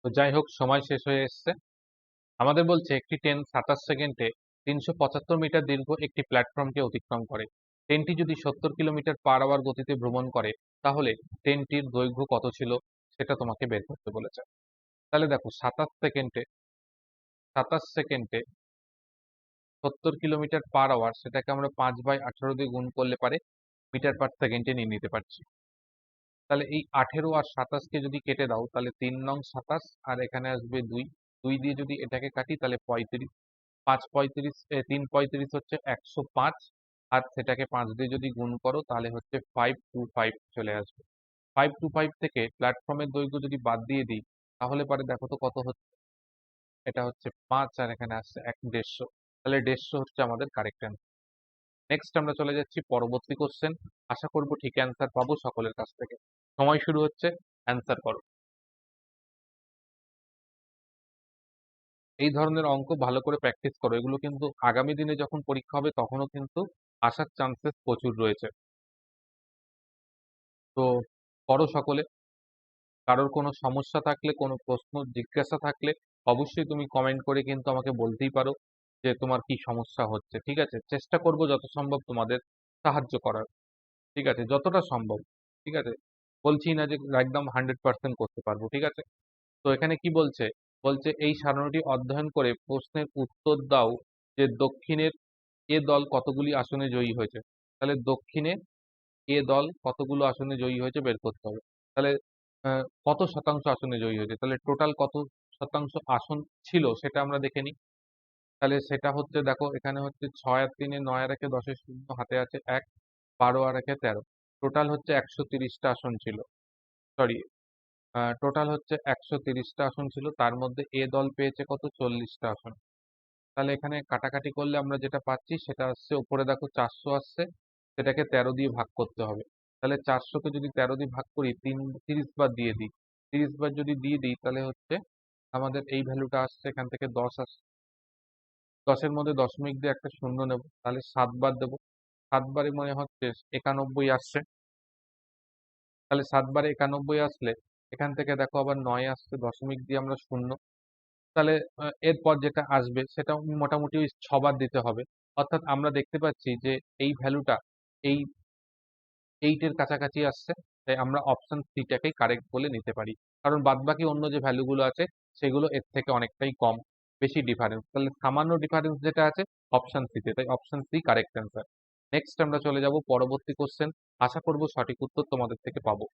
তো যাই হোক, সময় শেষ হয়ে এসছে। আমাদের বলছে একটি ট্রেন 27 সেকেন্ডে 375 মিটার দীর্ঘ একটি প্ল্যাটফর্মকে অতিক্রম করে। ট্রেনটি যদি 70 কিলোমিটার পার আওয়ার গতিতে ভ্রমণ করে, তাহলে ট্রেনটির দৈর্ঘ্য কত ছিল সেটা তোমাকে বের করতে বলেছে। তাহলে দেখো, 27 সেকেন্ডে 70 কিলোমিটার পার আওয়ার, সেটাকে আমরা 5/18 দিয়ে গুণ করলে পারে মিটার পার সেকেন্ডে নিয়ে নিতে পারছি। তাহলে এই 18 আর 27 কে যদি কেটে দাও, তাহলে 3 নং 27 আর এখানে আসবে 2। 2 দিয়ে যদি এটাকে কাটি তাহলে 35। 5 35 3 35 হচ্ছে 105, আর সেটাকে 5 দিয়ে যদি গুণ করো তাহলে হচ্ছে 525 চলে আসবে। 525 থেকে প্ল্যাটফর্মের দৈর্ঘ্য যদি বাদ দিয়ে দিই, তাহলে পরে দেখো তো কত হচ্ছে। এটা হচ্ছে 5, আর এখানে আসছে 150। তাহলে 150 হচ্ছে আমাদের কারেক্ট অ্যান্সার। নেক্সট আমরা চলে যাচ্ছি পরবর্তী কোশ্চেন। আশা করব ঠিক অ্যান্সার পাবো সকলের কাছ থেকে। সময় শুরু হচ্ছে, অ্যান্সার করো। এই ধরনের অঙ্ক ভালো করে প্র্যাকটিস করো, এগুলো কিন্তু আগামী দিনে যখন পরীক্ষা হবে তখনও কিন্তু আসার চান্সেস প্রচুর রয়েছে। তো করো সকলে। কারোর কোনো সমস্যা থাকলে, কোনো প্রশ্ন জিজ্ঞাসা থাকলে অবশ্যই তুমি কমেন্ট করে কিন্তু আমাকে বলতেই পারো যে তোমার কি সমস্যা হচ্ছে। ঠিক আছে, চেষ্টা করব যত সম্ভব তোমাদের সাহায্য করার। ঠিক আছে, যতটা সম্ভব। ঠিক আছে, বলছি না যে একদম 100% করতে পারবো। ঠিক আছে, তো এখানে কি বলছে, বলছে এই সারণীটি অধ্যয়ন করে প্রশ্নের উত্তর দাও যে দক্ষিণের এ দল কতগুলি আসনে জয়ী হয়েছে। তাহলে দক্ষিণে এ দল কতগুলো আসনে জয়ী হয়েছে বের করতে হবে। তাহলে কত শতাংশ আসনে জয়ী হয়েছে, তাহলে টোটাল কত শতাংশ আসন ছিল সেটা আমরা দেখে নিই। তাহলে সেটা হচ্ছে, দেখো এখানে হচ্ছে 6 আর 3 9 আর 1 10 শূন্য, হাতে আছে 1, 12 আর 1 13, টোটাল হচ্ছে 130টা আসন ছিল। সরি, টোটাল হচ্ছে 130টা আসন ছিল, তার মধ্যে এ দল পেয়েছে কত, 40টা আসন। তাহলে এখানে কাটাকাটি করলে আমরা যেটা পাচ্ছি সেটা আসছে, উপরে দেখো 400 আসছে, সেটাকে 13 দিয়ে ভাগ করতে হবে। তাহলে 400কে যদি 13 দিয়ে ভাগ করি, 30 বার দিয়ে দিই, 30 বার যদি দিয়ে দিই তাহলে হচ্ছে আমাদের এই ভ্যালুটা আসছে, এখান থেকে 10 আসছে। 10-এর মধ্যে দশমিক দিয়ে একটা শূন্য নেব, তাহলে 7 বার দেবো। 7 বারে মনে হচ্ছে 91 আসছে। তাহলে 7 বারে 91 আসলে এখান থেকে দেখো আবার 9 আসছে, দশমিক দিয়ে আমরা শূন্য। তাহলে এরপর যেটা আসবে সেটা মোটামুটি ওই 6 বার দিতে হবে। অর্থাৎ আমরা দেখতে পাচ্ছি যে এই ভ্যালুটা এই 8 এর কাছাকাছি আসছে। তাই আমরা অপশন সিটাকেই কারেক্ট বলে নিতে পারি, কারণ বাদবাকি অন্য যে ভ্যালুগুলো আছে সেগুলো এর থেকে অনেকটাই কম, বেশি ডিফারেন্স। তাহলে সামান্য ডিফারেন্স যেটা আছে অপশন সিতে, তাই option C correct answer. Next আমরা চলে যাব পরবর্তী কোশ্চেন। আশা করব সঠিক উত্তর তোমাদের থেকে পাবো।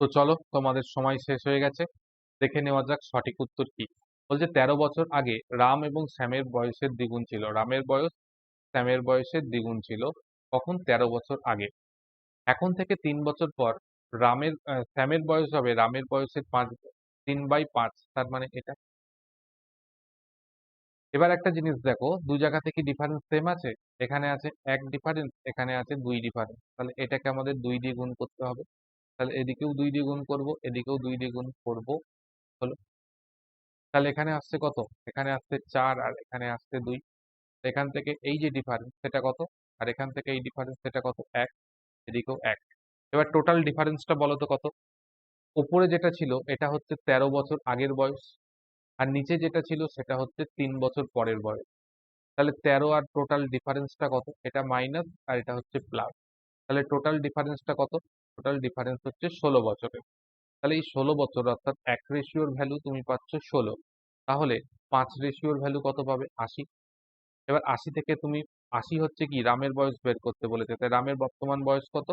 তো চলো, তোমাদের সময় শেষ হয়ে গেছে, দেখে নেওয়া যাক সঠিক উত্তর কি। বলছে 13 বছর আগে রাম এবং শ্যামের বয়সের দ্বিগুণ ছিল। রামের বয়স শ্যামের বয়সের দ্বিগুণ ছিল কখন, 13 বছর আগে। এখন থেকে 3 বছর পর শ্যামের বয়স হবে রামের বয়সের 3/5, তার মানে এটা। এবার একটা জিনিস দেখো, দু জায়গা থেকে ডিফারেন্স সেম আছে। এখানে আছে 1 ডিফারেন্স, এখানে আছে 2 ডিফারেন্স, তাহলে এটাকে আমাদের 2 দিয়ে গুণ করতে হবে। তাহলে এদিকেও 2 দিয়ে গুণ করব, এদিকেও 2 দিয়ে গুণ করব। হলো, তাহলে এখানে আসছে কত, এখানে আসছে 4 আর এখানে আসছে 2। এখান থেকে এই যে ডিফারেন্স সেটা কত, আর এখান থেকে এই ডিফারেন্স সেটা কত, 1, এদিকেও 1। এবার টোটাল ডিফারেন্সটা বলো তো কত। উপরে যেটা ছিল এটা হচ্ছে 13 বছর আগের বয়স, আর নিচে যেটা ছিল সেটা হচ্ছে 3 বছর পরের বয়স। তাহলে 13 আর টোটাল ডিফারেন্সটা কত? এটা মাইনাস আর এটা হচ্ছে প্লাস। তাহলে টোটাল ডিফারেন্সটা কত? টোটাল ডিফারেন্স হচ্ছে 16 বছরের। তাহলে এই 16 বছর অর্থাৎ 1 রেশিওর ভ্যালু তুমি পাচ্ছ 16। তাহলে 5 রেশিওর ভ্যালু কত পাবে? 80। এবার 80 থেকে তুমি 80 হচ্ছে কি রামের বয়স বের করতে বলেছে, তাই রামের বর্তমান বয়স কত?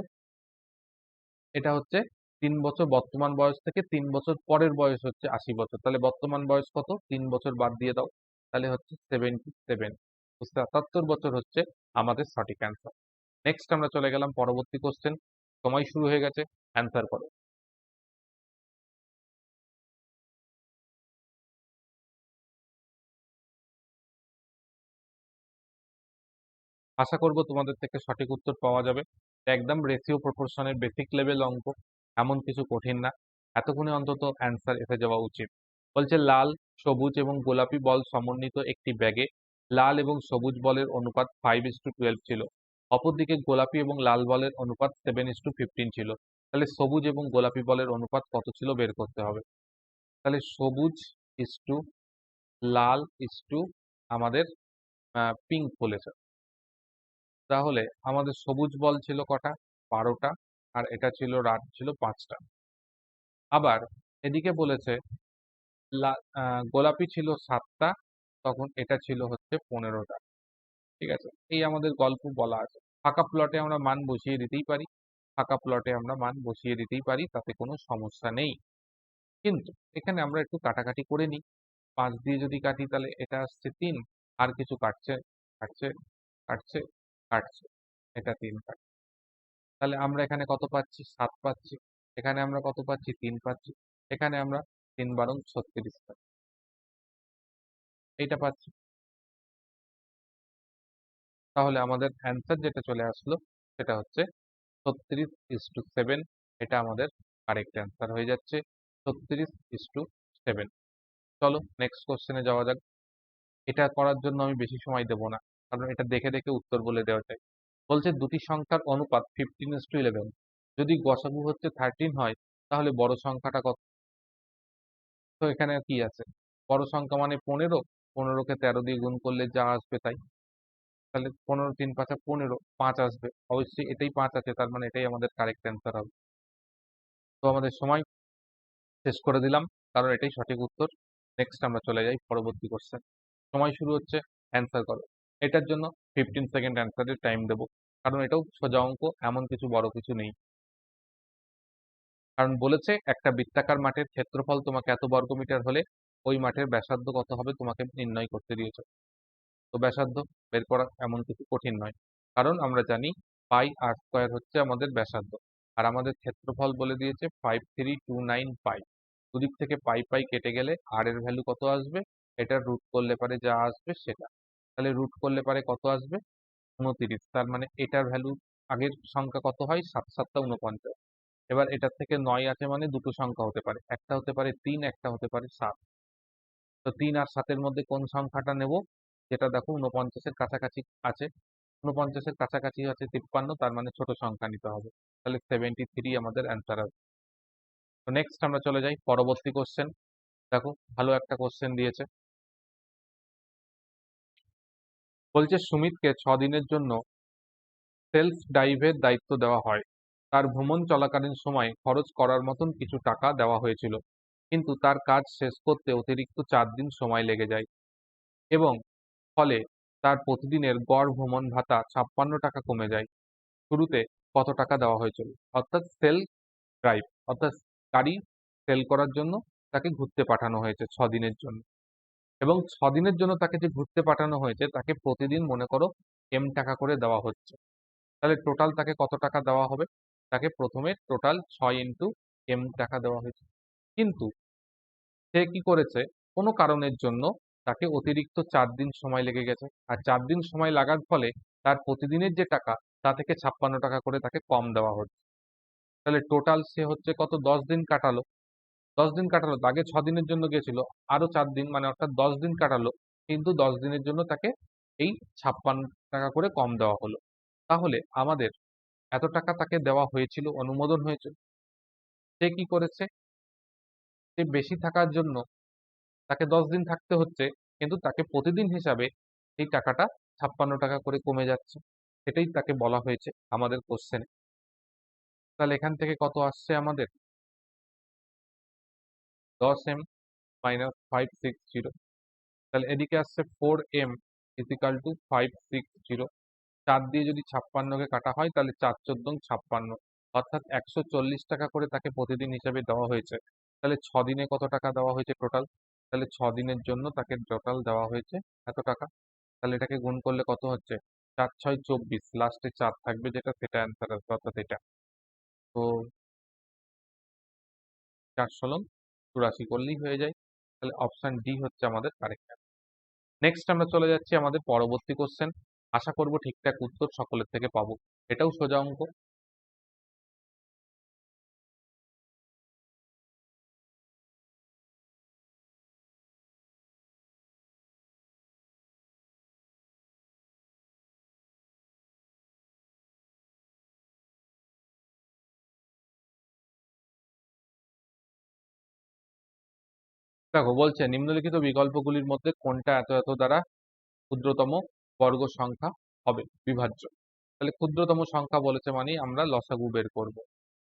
এটা হচ্ছে 3 বছর, বর্তমান বয়স থেকে 3 বছর পরের বয়স হচ্ছে 80 বছর। তাহলে বর্তমান বয়স কত? 3 বছর বাদ দিয়ে দাও, তাহলে হচ্ছে 77। 77 বছর হচ্ছে আমাদের সঠিক অ্যান্সার। নেক্সট আমরা চলে গেলাম পরবর্তী কোশ্চেন। সময় শুরু হয়ে গেছে, অ্যান্সার করো। আশা করব তোমাদের থেকে সঠিক উত্তর পাওয়া যাবে। একদম রেশিও প্রপোর্শনের বেসিক লেভেল অঙ্ক, এমন কিছু কঠিন না। এতক্ষণে অন্তত অ্যান্সার এসে যাওয়া উচিত। বলছে লাল, সবুজ এবং গোলাপি বল সমন্বিত একটি ব্যাগে লাল এবং সবুজ বলের অনুপাত 5:12 ছিল। অপরদিকে গোলাপি এবং লাল বলের অনুপাত 7:15 ছিল। তাহলে সবুজ এবং গোলাপি বলের অনুপাত কত ছিল বের করতে হবে। তাহলে সবুজ is to Lal is to আমাদের পিঙ্ক বলেছে। তাহলে আমাদের সবুজ বল ছিল কটা? 12টা। আর এটা ছিল রাত ছিল 5টা। আবার এদিকে বলেছে গোলাপি ছিল 7টা, তখন এটা ছিল হচ্ছে 15টা। ঠিক আছে, এই আমাদের গল্প বলা আছে। ফাঁকা প্লটে আমরা মান বসিয়ে দিতেই পারি, ফাঁকা প্লটে আমরা মান বসিয়ে দিতেই পারি, তাতে কোনো সমস্যা নেই। কিন্তু এখানে আমরা একটু কাটাকাটি করে নিই। 5 দিয়ে যদি কাটি তাহলে এটা আসছে 3, আর কিছু কাটছে কাটছে কাটছে কাটছে, এটা 3 কাটছে। তাহলে আমরা এখানে কত পাচ্ছি? 7 পাচ্ছি। এখানে আমরা কত পাচ্ছি? 3 পাচ্ছি। এখানে আমরা 3 বারং 36 পাচ্ছি, এইটা পাচ্ছি। তাহলে আমাদের অ্যান্সার যেটা চলে আসলো সেটা হচ্ছে 36:7। এটা আমাদের কারেক্ট অ্যান্সার হয়ে যাচ্ছে 36:7। চলো নেক্সট কোশ্চেনে যাওয়া যাক। এটা করার জন্য আমি বেশি সময় দেব না, কারণ এটা দেখে দেখে উত্তর বলে দেওয়া যায়। বলছে দুটি সংখ্যার অনুপাত 15:11। যদি গসাগু হচ্ছে 13 হয়, তাহলে বড় সংখ্যাটা কত? তো এখানে কি আছে? বড় সংখ্যা মানে 15। 15কে 13 দিয়ে গুণ করলে যা আসবে তাই। তাহলে 15 3 5 15, 5 আসবে। অবশ্যই এটাই 5 আছে, তার মানে এটাই আমাদের কারেক্ট অ্যান্সার হবে। তো আমাদের সময় শেষ করে দিলাম, কারণ এটাই সঠিক উত্তর। নেক্সট আমরা চলে যাই পরবর্তী কোশ্চেন। সময় শুরু হচ্ছে, অ্যান্সার করো। এটার জন্য 15 সেকেন্ড অ্যান্সারের টাইম দেবো, কারণ এটাও সোজা অঙ্ক, এমন কিছু বড় কিছু নেই। কারণ বলেছে একটা বৃত্তাকার মাঠের ক্ষেত্রফল তোমাকে এত বর্গমিটার হলে ওই মাঠের ব্যাসার্ধ কত হবে তোমাকে নির্ণয় করতে দিয়েছে। তো ব্যাসার্ধ বের করা এমন কিছু কঠিন নয়, কারণ আমরা জানি পাই আর স্কোয়ার হচ্ছে আমাদের ব্যাসার্ধ। আর আমাদের ক্ষেত্রফল বলে দিয়েছে 5329 পাই। দুদিক থেকে পাই পাই কেটে গেলে আর এর ভ্যালু কত আসবে? এটা রুট করলে পারে যা আসবে সেটা। তাহলে রুট করলে পারে কত আসবে? 29। তার মানে এটার ভ্যালু, আগের সংখ্যা কত হয়? 7 7 49। এবার এটার থেকে 9 আছে মানে দুটো সংখ্যা হতে পারে, একটা হতে পারে 3, একটা হতে পারে 7। তো 3 আর 7-এর মধ্যে কোন সংখ্যাটা নেব? যেটা দেখো 49-এর কাছাকাছি আছে। 49-এর কাছাকাছি আছে 53, তার মানে ছোট সংখ্যা নিতে হবে। তাহলে 73 আমাদের অ্যান্সার হবে। তো নেক্সট আমরা চলে যাই পরবর্তী কোশ্চেন। দেখো ভালো একটা কোশ্চেন দিয়েছে। বলছে সুমিতকে 6 দিনের জন্য সেলফ ড্রাইভের দায়িত্ব দেওয়া হয়। তার ভ্রমণ চলাকালীন সময় খরচ করার মতন কিছু টাকা দেওয়া হয়েছিল, কিন্তু তার কাজ শেষ করতে অতিরিক্ত 4 দিন সময় লেগে যায় এবং ফলে তার প্রতিদিনের গড় ভ্রমণ ভাতা 56 টাকা কমে যায়। শুরুতে কত টাকা দেওয়া হয়েছিল? অর্থাৎ সেলফ ড্রাইভ, অর্থাৎ গাড়ি সেল করার জন্য তাকে ঘুরতে পাঠানো হয়েছে 6 দিনের জন্য। এবং 6 দিনের জন্য তাকে যে ঘুরতে পাঠানো হয়েছে তাকে প্রতিদিন মনে করো টাকা করে দেওয়া হচ্ছে। তাহলে টোটাল তাকে কত টাকা দেওয়া হবে? তাকে প্রথমে টোটাল 6 ইন্টু টাকা দেওয়া হয়েছে। কিন্তু সে কি করেছে? কোনো কারণের জন্য তাকে অতিরিক্ত 4 দিন সময় লেগে গেছে। আর 4 দিন সময় লাগার ফলে তার প্রতিদিনের যে টাকা, তা থেকে 56 টাকা করে তাকে কম দেওয়া হচ্ছে। তাহলে টোটাল সে হচ্ছে কত? 10 দিন কাটালো। 10 দিন কাটালো তো, আগে 6 দিনের জন্য গেছিল, আরো 4 দিন মানে অর্থাৎ 10 দিন কাটালো। কিন্তু 10 দিনের জন্য তাকে এই 56 টাকা করে কম দেওয়া হলো। তাহলে আমাদের এত টাকা তাকে দেওয়া হয়েছিল, অনুমোদন হয়েছিল। সে কি করেছে? সে বেশি থাকার জন্য তাকে 10 দিন থাকতে হচ্ছে, কিন্তু তাকে প্রতিদিন হিসাবে এই টাকাটা 56 টাকা করে কমে যাচ্ছে। সেটাই তাকে বলা হয়েছে আমাদের কোশ্চেনে। তাহলে এখান থেকে কত আসছে আমাদের? 10m minus 560। তাহলে এদিকে আসছে 4m ইজিক্যাল টু 560। 4 দিয়ে যদি 56কে কাটা হয় তাহলে 4 14 56, অর্থাৎ 140 টাকা করে তাকে প্রতিদিন হিসাবে দেওয়া হয়েছে। তাহলে 6 দিনে কত টাকা দেওয়া হয়েছে টোটাল? তাহলে 6 দিনের জন্য তাকে টোটাল দেওয়া হয়েছে এত টাকা। তাহলে এটাকে গুণ করলে কত হচ্ছে? 4 6 24, লাস্টে 4 থাকবে যেটা, সেটা অ্যান্সার আসবে, অর্থাৎ এটা। তো 4 ষোলং 84 করলেই হয়ে যায়। তাহলে অপশন ডি হচ্ছে আমাদের কারেক্ট। নেক্সট আমরা চলে যাচ্ছি আমাদের পরবর্তী কোশ্চেন। আশা করব ঠিকঠাক উত্তর সকলের থেকে পাবো। এটাও সোজা অঙ্ক। দেখো বলছে নিম্নলিখিত বিকল্পগুলির মধ্যে কোনটা এত এত দ্বারা ক্ষুদ্রতম বর্গ সংখ্যা হবে বিভাজ্য। তাহলে ক্ষুদ্রতম সংখ্যা বলেছে মানে আমরা লসাগু বের করব।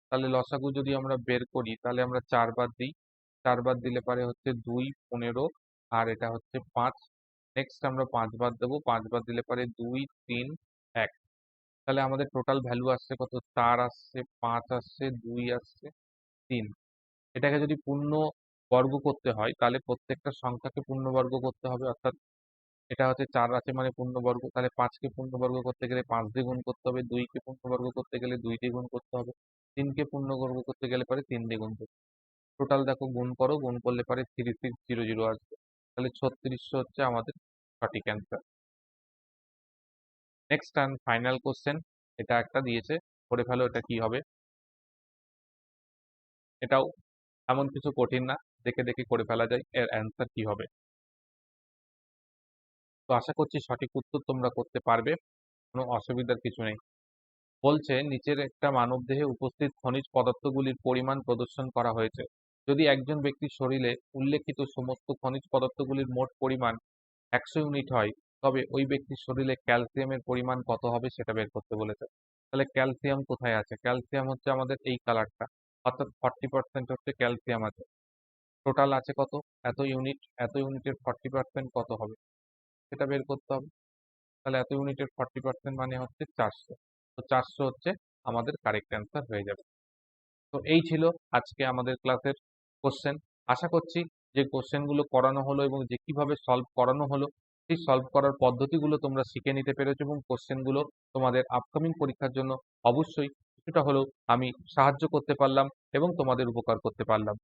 তাহলে লসাগু যদি আমরা বের করি তাহলে আমরা 4 বার দিই। 4 বার দিলে পারে হচ্ছে 2 15, আর এটা হচ্ছে 5। নেক্সট আমরা 5 বার দেবো, 5 বার দিলে পারে 2 3 1। তাহলে আমাদের টোটাল ভ্যালু আসছে কত? 4 আসছে, 5 আসছে, 2 আসছে, 3। এটাকে যদি পূর্ণ বর্গ করতে হয় তাহলে প্রত্যেকটা সংখ্যাকে পূর্ণবর্গ করতে হবে, অর্থাৎ এটা হচ্ছে 4 আছে মানে পূর্ণবর্গ, তাহলে 5 কে পূর্ণবর্গ করতে গেলে 5 দিয়ে গুণ করতে হবে, 2 কে পূর্ণবর্গ করতে গেলে 2 দিয়ে গুণ করতে হবে, 3 কে পূর্ণবর্গ করতে গেলে পারে 3 দিয়ে গুণ করতে হবে। টোটাল দেখো গুণ করো, গুণ করলে পারে 3600 আসবে। তাহলে 3600 হচ্ছে আমাদের সঠিক answer. Next and final question, এটা একটা দিয়েছে, করে ফেলো এটা কি হবে। এটাও এমন কিছু কঠিন না, দেখে দেখে করে ফেলা যায় এর অ্যান্সার কি হবে। তো আশা করছি সঠিক উত্তর তোমরা করতে পারবে, কোনো অসুবিধার কিছু নেই। বলছে নিচের একটা মানবদেহে উপস্থিত খনিজ পদার্থগুলির পরিমাণ প্রদর্শন করা হয়েছে। যদি একজন ব্যক্তির শরীরে উল্লেখিত সমস্ত খনিজ পদার্থগুলির মোট পরিমাণ 100 ইউনিট হয়, তবে ওই ব্যক্তির শরীরে ক্যালসিয়ামের পরিমাণ কত হবে সেটা বের করতে বলেছে। তাহলে ক্যালসিয়াম কোথায় আছে? ক্যালসিয়াম হচ্ছে আমাদের এই কালারটা, অর্থাৎ 40% হচ্ছে ক্যালসিয়াম আছে। টোটাল আছে কত? এত ইউনিট। এত ইউনিটের 40% কত হবে সেটা বের করতে হবে। তাহলে এত ইউনিটের 40% মানে হচ্ছে 400। তো 400 হচ্ছে আমাদের কারেক্ট অ্যান্সার হয়ে যাবে। তো এই ছিল আজকে আমাদের ক্লাসের কোশ্চেন। আশা করছি যে কোশ্চেনগুলো করানো হলো এবং যে কিভাবে সলভ করানো হলো সেই সলভ করার পদ্ধতিগুলো তোমরা শিখে নিতে পেরেছো, এবং কোশ্চেনগুলো তোমাদের আপকামিং পরীক্ষার জন্য অবশ্যই কিছুটা হলেও আমি সাহায্য করতে পারলাম এবং তোমাদের উপকার করতে পারলাম।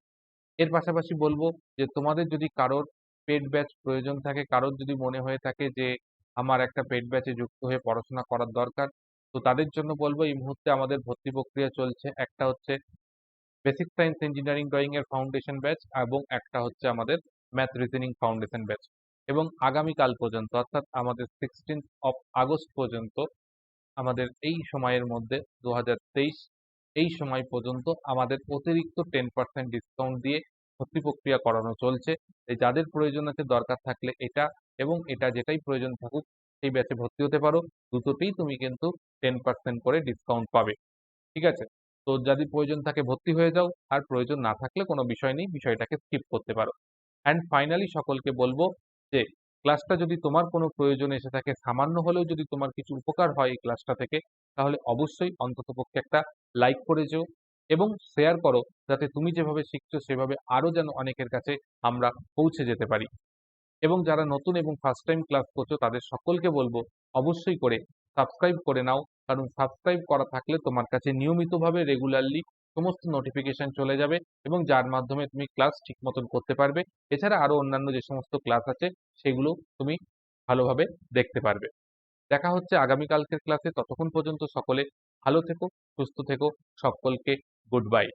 এর পাশাপাশি বলবো যে তোমাদের যদি কারোর পেড ব্যাচ প্রয়োজন থাকে, কারোর যদি মনে হয়ে থাকে যে আমার একটা পেড ব্যাচে যুক্ত হয়ে পড়াশোনা করার দরকার, তো তাদের জন্য বলবো এই মুহূর্তে আমাদের ভর্তি প্রক্রিয়া চলছে। একটা হচ্ছে বেসিক সায়েন্স ইঞ্জিনিয়ারিং ড্রয়িং এর ফাউন্ডেশন ব্যাচ, এবং একটা হচ্ছে আমাদের ম্যাথ রিজনিং ফাউন্ডেশন ব্যাচ। এবং আগামীকাল পর্যন্ত অর্থাৎ আমাদের 16th অফ আগস্ট পর্যন্ত, আমাদের এই সময়ের মধ্যে 2023 এই সময় পর্যন্ত আমাদের অতিরিক্ত 10% ডিসকাউন্ট দিয়ে ভর্তি প্রক্রিয়া করানো চলছে। এই যাদের প্রয়োজন আছে, দরকার থাকলে এটা এবং এটা যেটাই প্রয়োজন থাকুক সেই ব্যাচে ভর্তি হতে পারো। দুটোতেই তুমি কিন্তু 10% করে ডিসকাউন্ট পাবে। ঠিক আছে? তো যদি প্রয়োজন থাকে ভর্তি হয়ে যাও, আর প্রয়োজন না থাকলে কোনো বিষয় নেই, বিষয়টাকে স্কিপ করতে পারো। অ্যান্ড ফাইনালি সকলকে বলবো যে ক্লাসটা যদি তোমার কোনো প্রয়োজন এসে থাকে, সামান্য হলেও যদি তোমার কিছু উপকার হয় এই ক্লাসটা থেকে, তাহলে অবশ্যই অন্ততপক্ষে একটা লাইক করে যেও এবং শেয়ার করো, যাতে তুমি যেভাবে শিখছো সেভাবে আরো যেন অনেকের কাছে আমরা পৌঁছে যেতে পারি। এবং যারা নতুন এবং ফার্স্ট টাইম ক্লাস করছো তাদের সকলকে বলবো অবশ্যই করে সাবস্ক্রাইব করে নাও, কারণ সাবস্ক্রাইব করা থাকলে তোমার কাছে নিয়মিতভাবে রেগুলারলি সমস্ত নোটিফিকেশন চলে যাবে, এবং যার মাধ্যমে তুমি ক্লাস ঠিক মতন করতে পারবে। এছাড়া আরো অন্যান্য যে সমস্ত ক্লাস আছে সেগুলো তুমি ভালোভাবে দেখতে পারবে। দেখা হচ্ছে আগামীকালকের ক্লাসে, ততক্ষণ পর্যন্ত সকলে ভালো থেকো, সুস্থ থেকো, সকলকে গুড বাই।